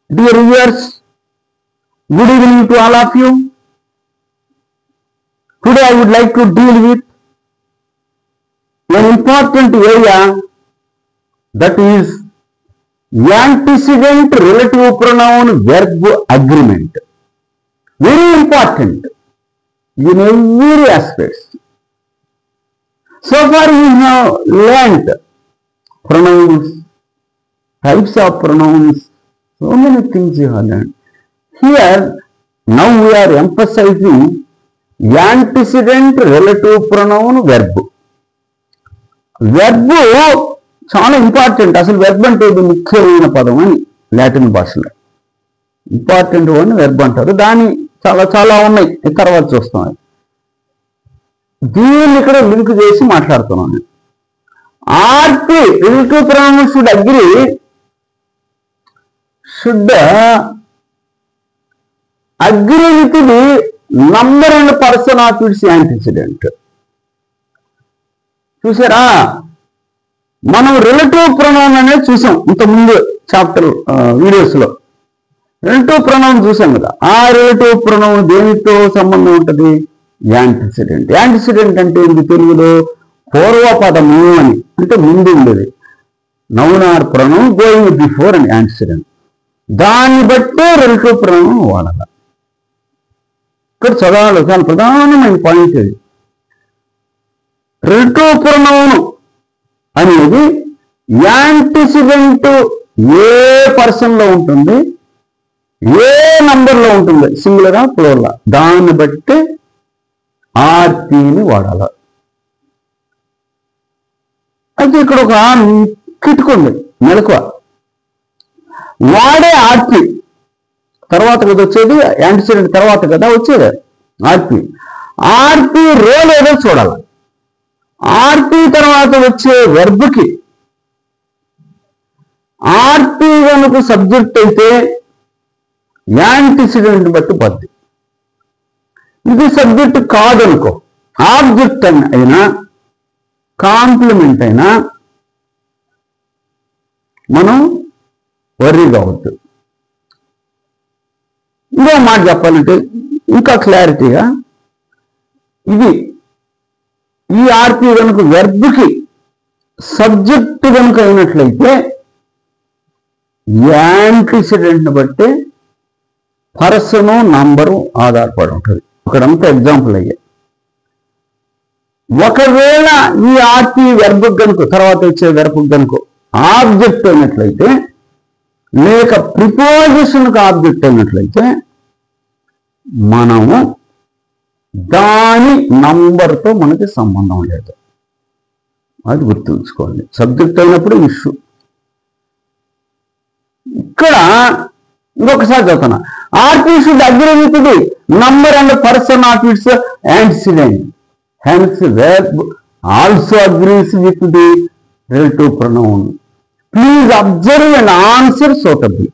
Dear viewers, good evening to all of you. Today I would like to deal with an important area, that is antecedent relative pronoun verb agreement. Very important in every aspect. So far we have learnt pronouns, types of pronouns, so many things you have learned. Here, now we are emphasizing antecedent relative pronoun verb. Verb చాలా important. అసలు verb అంటే ఇది ముఖ్యమైన పదం అని Latin భాషలో. Important word verb అంటారు. దాని చాలా ఉన్నాయి, తర్వాత చూస్తాం. దీన్ని ఇక్కడ లింక్ చేసి మాట్లాడుతున్నాను. RP relative pronoun should agree, should agree with the number and person of its antecedent. చూసారా, మనం రిలేటివ్ ప్రొనౌన్ అనేది చూసాం ఇంత ముందు చాప్టర్ వీడియోస్ లో. రిలేటివ్ ప్రొనౌన్ చూసాం కదా. ఆ రిలేటివ్ ప్రొనౌన్ దేనితో సంబంధం ఉంటుంది? యాంటిసిడెంట్. యాంటిసిడెంట్ అంటే ఏంటి? తెలుగులో పూర్వపదము అని, అంటే ముందు ఉండేది. Noun are pronoun going before అని యాంటిసిడెంట్. దాన్ని బట్టే రిలేటివ్ ప్రొనౌన్ వాడాలి. ఇక్కడ చదవాలి, చాలా ప్రధానమైన పాయింట్ ఇది. రిలేటివ్ ప్రొనౌన్ అనేది యాంటిసిడెంట్ ఏ పర్సన్ లో ఉంటుంది, ఏ నంబర్ లో ఉంటుంది, సింగులరా ప్లూరలా, దాన్ని బట్టి ఆర్టీని వాడాలి. అయితే ఇక్కడ ఒక కిటుకుంది, మెలకువ. వాడే ఆర్పి తర్వాత కదా వచ్చేది, యాంటిసిడెంట్ తర్వాత కదా వచ్చేది ఆర్పి. ఆర్పి రోల్ ఏదో చూడాలి. ఆర్పి తర్వాత వచ్చే వెర్బ్కి ఆర్పి కనుక సబ్జెక్ట్ అయితే యాంటిసిడెంట్ బట్టి పద్ది. ఇది సబ్జెక్ట్ కాదనుకో, ఆబ్జెక్ట్ అయినా కాంప్లిమెంట్ అయినా మనం వర్రీ కావద్దు. ఇంకో మాట చెప్పాలంటే ఇంకా క్లారిటీగా, ఇది ఈ ఆర్పి కనుక వెర్బ్కి సబ్జెక్ట్ కనుక అయినట్లయితే యాంటిసిడెంట్ని బట్టి పర్సను నంబరు ఆధారపడి ఉంటుంది. ఇక్కడంతా ఎగ్జాంపుల్ అయ్యాయి. ఒకవేళ ఈ ఆర్పి వెర్బ్ కనుక తర్వాత వచ్చే వెర్బ్ కనుక ఆబ్జెక్ట్ అయినట్లయితే, లేక ప్రిపోజిషన్కి ఆబ్జెక్ట్ అయినట్లయితే, మనము దాని నంబర్తో మనకి సంబంధం లేదు. అది గుర్తుంచుకోండి. సబ్జెక్ట్ అయినప్పుడు ఇష్యూ. ఇక్కడ ఇంకొకసారి చెప్తున్నా, RP should agree with the number and person of its antecedent. Hence verb also agrees with the relative pronoun. Please observe and answer suitably.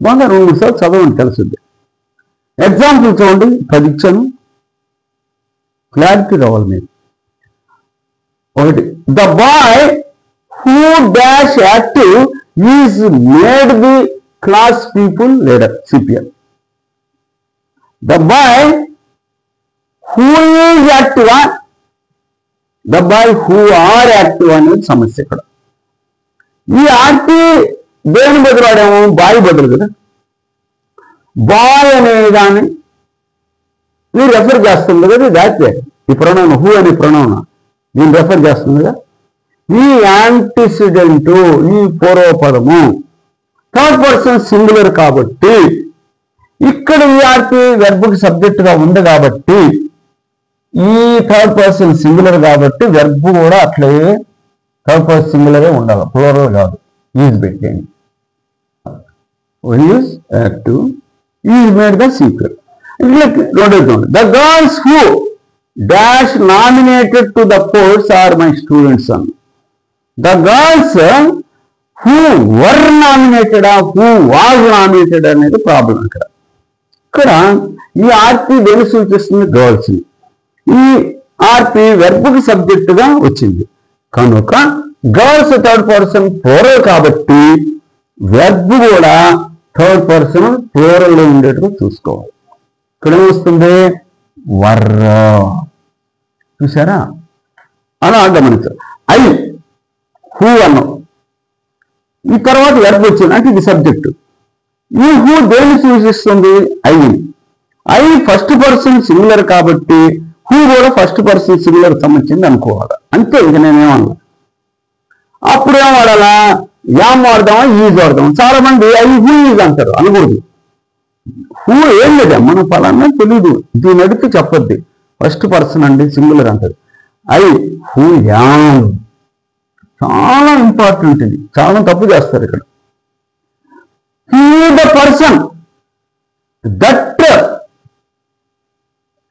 బాగా 2 సార్లు చదవండి, తెలుసుద్ది. ఎగ్జాంపుల్ చూడండి, 10 ఇచ్చాను, క్లారిటీ రావాలి మీరు. ఒకటి, the boy who dash active is made the class people leader, CPM. The boy who is active, the boy who are active అనేది సమస్య ఇక్కడ. ఈ ఆర్టీ దేని బదులు వాడాము? బాయ్ బదులు కదా. బాయ్ అనే దాన్ని మీరు రెఫర్ చేస్తుంది కదా, దాటే ఈ ప్రొనౌన్ హూ అనే ప్రొనౌన్ దీన్ని రెఫర్ చేస్తుంది కదా. ఈ యాంటిసిడెంట్, ఈ పూర్వపదము థర్డ్ పర్సన్ సింగులర్ కాబట్టి, ఇక్కడ ఈ ఆర్పి వెర్బ్కి సబ్జెక్టుగా ఉంది కాబట్టి, ఈ థర్డ్ పర్సన్ సింగులర్ కాబట్టి వెర్బ్ కూడా అట్లే థర్డ్ పర్సన్ సింగులరే ఉండాలి, ప్లూరల్ కాదు. ఈజ్ పెట్టండి. Is active, is made the secret. The girls who dash nominated to the posts are my students. The girls who were nominated, who was nominated అనేది problem. ఇక్కడ ఈ ఆర్పి దేని సూచిస్తుంది? గర్ల్స్. ఈ ఆర్పి వెర్బ్కి సబ్జెక్టుగా వచ్చింది కనుక గర్ల్స్ థర్డ్ పర్సన్ ప్లూరల్ కాబట్టి verb కూడా థర్డ్ పర్సన్ ప్లూరల్ లో ఉండేట్టుగా చూసుకోవాలి. ఇక్కడ ఏమొస్తుంది? వర్. చూసారా? అలా గమనించారు. ఐ, హూ అన్నాం, ఈ తర్వాత వెర్బ్ వచ్చింది అంటే ఇది సబ్జెక్టు. ఈ హూ దేన్ని సూచిస్తుంది? ఐని. ఐ ఫస్ట్ పర్సన్ సింగులర్ కాబట్టి హూ కూడా ఫస్ట్ పర్సన్ సింగులర్ సంబంధించింది అనుకోవాలి. అంతే, ఇక నేనేమన్నా. అప్పుడేం వాడాలా? యామ్ వాడదామా, ఈజ్ వాడదామా? చాలా మంది ఐ హూ ఈజ్ అంటారు, అనకూడదు. హూ ఏం లేదా, మన ఫలానా తెలీదు, దీని అడిగితే చెప్పొద్ది. ఫస్ట్ పర్సన్ అండి, సింగులర్ అంటారు. I who am. చాలా ఇంపార్టెంట్ ఇది, చాలా తప్పు చేస్తారు ఇక్కడ. He the person that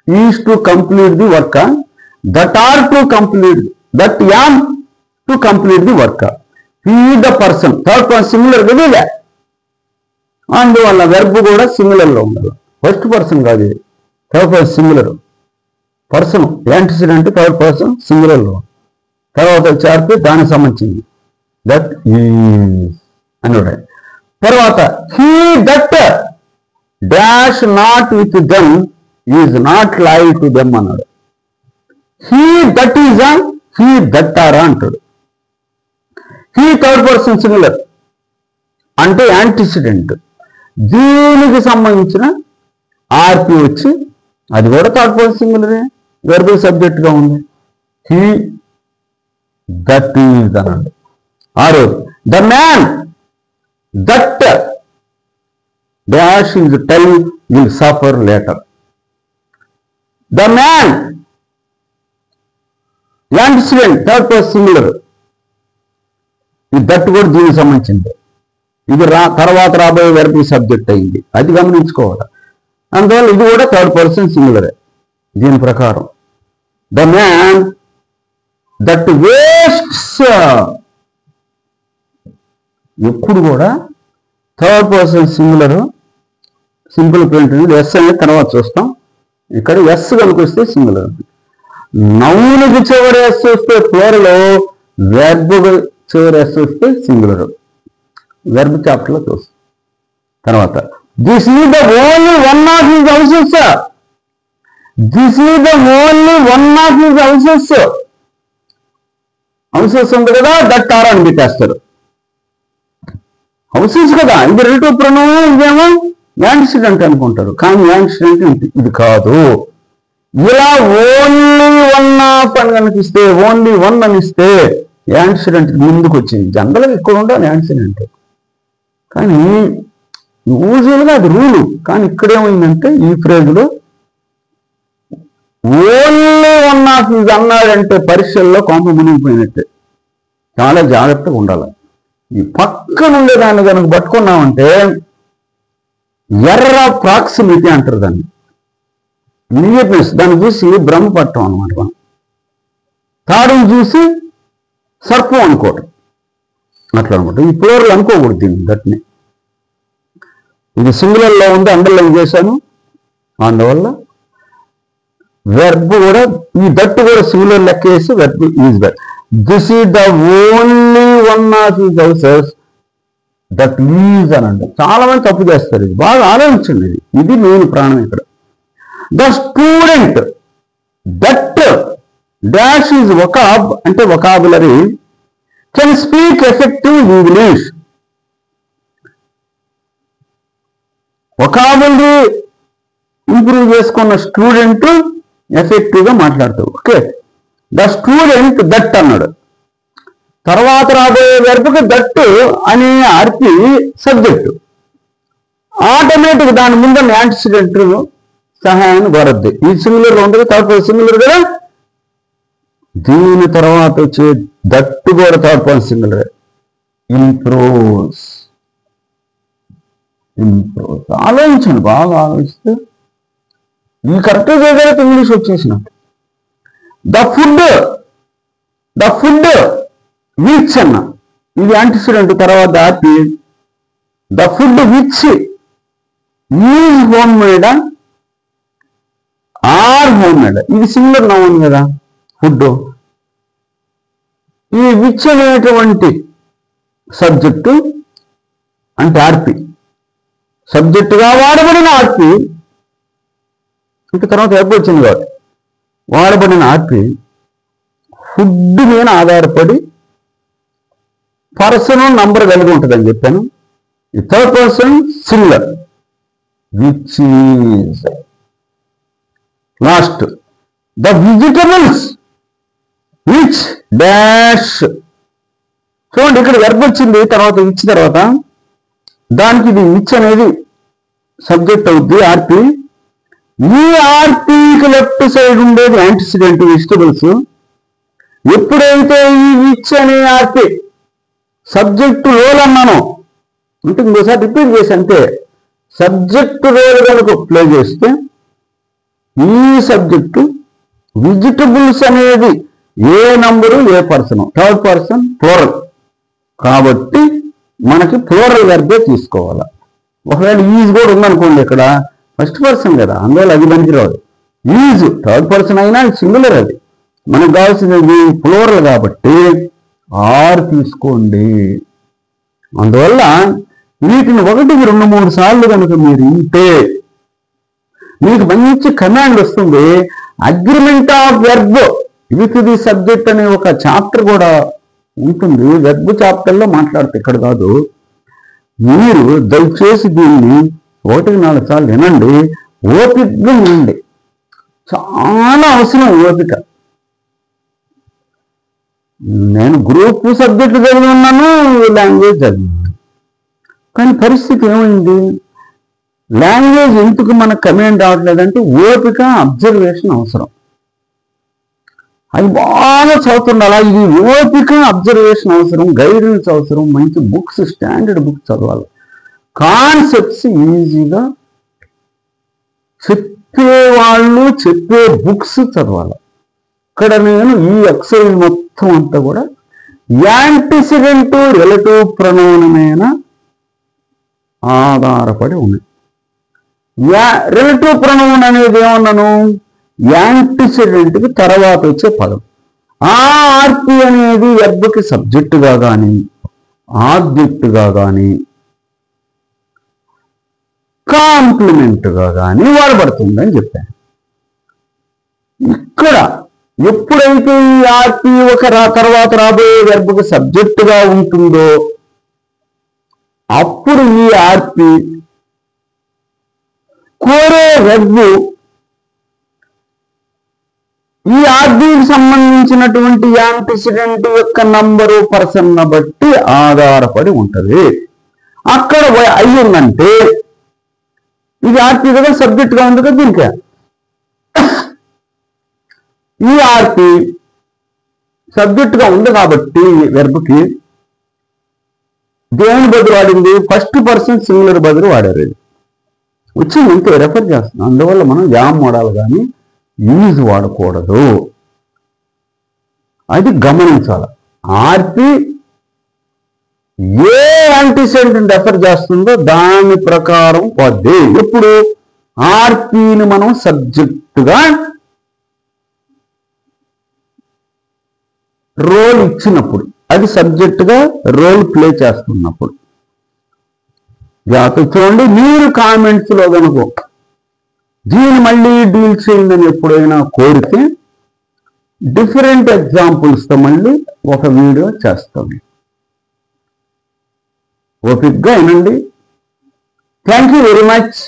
is to complete the work, that are to complete, that am to complete the work. He the person third person singular కదా, అందువల్ల వెర్బ్ కూడా సింగులర్ లో ఉండాలి. ఫస్ట్ పర్సన్ కాదు, third person singular. Person antecedent third person singular లో, తర్వాత చేరితే దానికి సంబంధించింది దట్ ఈజ్ అని. తర్వాత he that dash not with them is not live to them అన్నాడు. He that is he that are అంటాడు. హీ థర్డ్ పర్సన్ సింగులర్ అంటే యాంటిసిడెంట్, దీనికి సంబంధించిన ఆర్పి వచ్చి అది కూడా థర్డ్ పర్సన్ సింగులరే, వెర్బ్ సబ్జెక్ట్ గా ఉంది. హీ దట్ ఈజ్ అన్నాడు. ఆరోజు the man that dash is tell will suffer later. The man antecedent third person singular, ఈ దట్ కూడా దీనికి సంబంధించింది. ఇది తర్వాత రాబోయే వెర్బ్ సబ్జెక్ట్ అయింది, అది గమనించుకోవాలి. అందువల్ల ఇది కూడా థర్డ్ పర్సన్ సింగులరే దీని ప్రకారం. ద మ్యాన్ దట్ వేస్ట్స్, ఎప్పుడు కూడా third person singular. Simple print s అనేది తర్వాత చూస్తాం. ఇక్కడ ఎస్ కనుకొస్తే సింగులర్. నౌనుకి చివరి ఎస్ వస్తే ప్లూరల్, వెర్బ్ చివరి ఎస్ వస్తే సింగులర్. వెర్బ్ చాప్టర్ లో చూస్తాం. తర్వాత this is the only one of his houses. This is the only one of his houses. Houses ఉంది కదా, దట్ ఆర్ అని పెట్టేస్తారు. హౌసెస్ కదా, ఇది రిలేటివ్ ప్రొనౌన్, ఇదేమో యాంటిసిడెంట్ అనుకుంటారు. కానీ యాంటిసిడెంట్ ఇది కాదు. ఇలా ఓన్లీ వన్ ఆఫ్ అని కనిపిస్తే, ఓన్లీ వన్ అనిస్తే యాంటిసిడెంట్ ముందుకు వచ్చింది. జనరల్గా ఇక్కడ ఉండాలి యాంటిసిడెంట్, కానీ యూజువల్గా అది రూలు. కానీ ఇక్కడేమైందంటే ఈ ఫ్రేజ్లో ఓన్లీ వన్ ఆఫ్ ఇది అన్నాడంటే పరీక్షల్లో కొంప మునిగిపోయినట్టే. చాలా జాగ్రత్తగా ఉండాలి. ఈ పక్కన ఉండేదాన్ని కనుక పట్టుకున్నామంటే ఎర్ర ప్రాక్సిమిటీ అంటారు దాన్ని, నియర్నెస్. దాన్ని చూసి బ్రహ్మ పట్టం అనమాట. మనం తాడుని చూసి సర్పం అనుకోవటం అట్లా అనమాట. ఈ ప్లూరల్ అనుకోకూడదు దీన్ని, దట్ని. ఇది సింగులర్లో ఉంది, అండర్లైన్ చేశాను. అందువల్ల వెర్బ్ కూడా ఈ దట్ కూడా సింగులర్ లెక్క వేసి verb is that. This is the only one of his houses that is అని అంటే చాలా మంది తప్పు చేస్తారు. ఇది బాగా ఆలోచించండి. ఇది మెయిన్ ప్రాణం ఇక్కడ. The student that dash is vocab అంటే vocabulary can speak effective English. Vocabulary improve చేసుకున్న స్టూడెంట్ ఎఫెక్టివ్ గా మాట్లాడతావు. ఓకే, ద స్టూడెంట్ దట్ అన్నాడు. తర్వాత రాబోయే వెర్బ్కి దట్ అని ఆర్పి సబ్జెక్టు, ఆటోమేటిక్ దాని ముందు యాంటిసిడెంట్ సహాయాన్ని కోరద్దు. ఈ సింగులర్ లో ఉంటుంది, థర్డ్ పర్సన్ సింగులర్ కదా. దీని తర్వాత వచ్చే దట్టు కూడా third person singular. Improves. Improves ఆలోచించండి, బాగా ఆలోచిస్తే ఈ కరెక్ట్గా చేయగలిగితే ఇంగ్లీష్ వచ్చేసినట్టు. ద ఫుడ్ విచ్ అన్న ఇది యాంటిసిడెంట్, తర్వాత ఆపి the food which is home made are home made. ఇది సింగులర్ నౌన్ కదా ఫుడ్. ఈ విచ్ అనేటువంటి సబ్జెక్టు అంటే ఆర్పి, సబ్జెక్టుగా వాడబడిన ఆర్పి, ఇంకా తర్వాత వెర్బ్ వచ్చింది కాబట్టి వాడబడిన ఆర్పి ఫుడ్ మీద ఆధారపడి పర్సన్ నంబర్ కలిగి ఉంటుందని చెప్పాను. ఈ third person singular, which is lost the vegetables which dash. చూడండి ఇక్కడ వెర్బ్ వచ్చింది, తర్వాత విచ్, తర్వాత దానికి ఇది విచ్ అనేది సబ్జెక్ట్ అవుద్ది ఆర్పి. ఈ ఆర్పీకి లెఫ్ట్ సైడ్ ఉండేది యాంటిసిడెంట్ వెజిటబుల్స్. ఎప్పుడైతే ఈ విచ్ అనే ఆర్పి సబ్జెక్టు రోల్ అన్నాను అంటే ఇంకోసారి రిపీట్ చేసి అంతే, సబ్జెక్టు రోల్ కనుక ప్లే చేస్తే ఈ సబ్జెక్టు వెజిటబుల్స్ అనేది ఏ నంబరు ఏ పర్సన్, థర్డ్ పర్సన్ ప్లూరల్ కాబట్టి మనకి ప్లూరల్ వెర్బే తీసుకోవాలి. ఒకవేళ ఈజ్ కూడా ఉందనుకోండి, ఇక్కడ ఫస్ట్ పర్సన్ కదా, అందువల్ల అది మనకి రాదు. ఈజ్ థర్డ్ పర్సన్ అయినా సింగులర్, అది మనకు కావాల్సింది ప్లూరల్ కాబట్టి ఆర్ తీసుకోండి. అందువల్ల వీటిని 1, 2, 3 సార్లు కనుక మీరు ఇంటే మీకు మంచి కమాండ్ వస్తుంది. Agreement of verb with the subject అనే ఒక చాప్టర్ కూడా ఉంటుంది. వెర్బ్ చాప్టర్లో మాట్లాడితే ఇక్కడ కాదు. మీరు దయచేసి దీన్ని 1, 4 సార్లు వినండి, ఓపికగా వినండి. చాలా అవసరం ఓపిక. నేను గ్రూప్ సబ్జెక్టు చదివి ఉన్నాను, లాంగ్వేజ్ చదివి, కానీ పరిస్థితి ఏమైంది, లాంగ్వేజ్ ఎందుకు మనకు కమాండ్ రావట్లేదంటే ఓపిక, అబ్జర్వేషన్ అవసరం. అది బాగా చదువుతుండాలా. ఇది ఓపిక, అబ్జర్వేషన్ అవసరం, గైడెన్స్ అవసరం, మంచి బుక్స్, స్టాండర్డ్ బుక్స్ చదవాలి. కాన్సెప్ట్స్ ఈజీగా చెప్పేవాళ్ళు చెప్పే బుక్స్ చదవాలి. ఇక్కడ నేను ఈ ఎక్సైజ్ మొత్తం అంతా కూడా యాంటిసిడెంట్ రిలేటివ్ ప్రొనౌన్ మీద ఆధారపడి ఉన్నాయి. రిలేటివ్ ప్రొనౌన్ అనేది ఏమన్నాను, యాంటిసిడెంట్కి తర్వాత వచ్చే పదం. ఆ ఆర్పి అనేది వెర్బ్కి సబ్జెక్టుగా కానీ ఆబ్జెక్టుగా కానీ కాంప్లిమెంట్గా కానీ వాడబడుతుందని చెప్పాను. ఇక్కడ ఎప్పుడైతే ఈ ఆర్పి ఒక తర్వాత రాబోయే వెర్బ్కి సబ్జెక్టుగా ఉంటుందో అప్పుడు ఈ ఆర్పి కోరే వెర్బ్ ఈ ఆర్పీకి సంబంధించినటువంటి యాంటిసిడెంట్ యొక్క నంబరు పర్సన్ బట్టి ఆధారపడి ఉంటుంది. అక్కడ అయ్యిందంటే ఇది ఆర్పి కదా, సబ్జెక్ట్గా ఉంది కదా, దీనికి ఈ ఆర్పి సబ్జెక్ట్గా ఉంది కాబట్టి వెర్బ్కి దేని బదులు వాడింది, ఫస్ట్ పర్సన్ సింగులర్ బదులు వాడారు. ఇది వచ్చింది ఇంకే రెఫర్ చేస్తున్నాం. అందువల్ల మనం యామ్ వాడాలి కానీ యూజ్ వాడకూడదు, అది గమనించాలి. ఆర్పి ఏ యాంటిసిడెంట్ రెఫర్ చేస్తుందో దాని ప్రకారం పోద్ది. ఇప్పుడు ఆర్పిని మనం సబ్జెక్టుగా రోల్ ఇచ్చినప్పుడు, అది సబ్జెక్టుగా రోల్ ప్లే చేస్తున్నప్పుడు జాగ్రత్త చూడండి. మీరు కామెంట్స్లో కనుక దీన్ని మళ్ళీ డీల్ చేయండి అని ఎప్పుడైనా కోరితే డిఫరెంట్ ఎగ్జాంపుల్స్తో మళ్ళీ ఒక వీడియో చేస్తాం. ఓపిక్గా వినండి. Thank you very much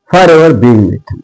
for ever being with me.